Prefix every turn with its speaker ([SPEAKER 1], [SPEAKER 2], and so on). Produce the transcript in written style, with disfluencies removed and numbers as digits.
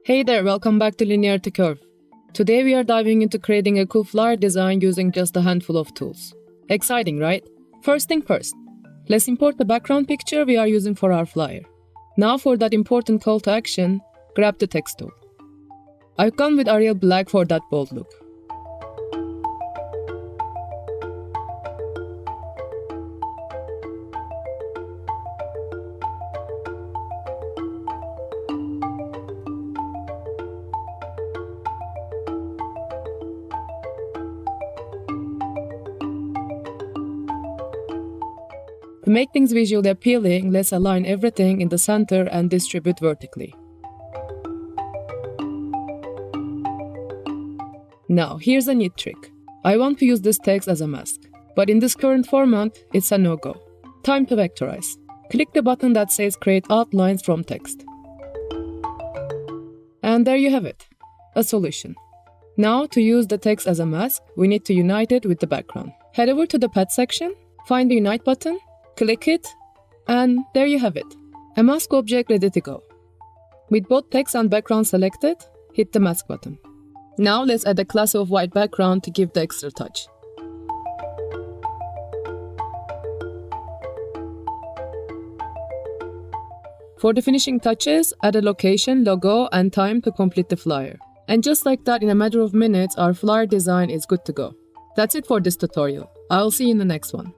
[SPEAKER 1] Hey there, welcome back to Linearity Curve. Today we are diving into creating a cool flyer design using just a handful of tools. Exciting, right? First thing first, let's import the background picture we are using for our flyer. Now for that important call to action, grab the text tool. I've gone with Arial Black for that bold look. To make things visually appealing, let's align everything in the center and distribute vertically. Now, here's a neat trick. I want to use this text as a mask, but in this current format, it's a no-go. Time to vectorize. Click the button that says Create Outlines from Text. And there you have it, a solution. Now, to use the text as a mask, we need to unite it with the background. Head over to the Path section, find the Unite button, click it, and there you have it, a mask object ready to go. With both text and background selected, hit the mask button. Now let's add a class of white background to give the extra touch. For the finishing touches, add a location, logo, and time to complete the flyer. And just like that, in a matter of minutes, our flyer design is good to go. That's it for this tutorial. I'll see you in the next one.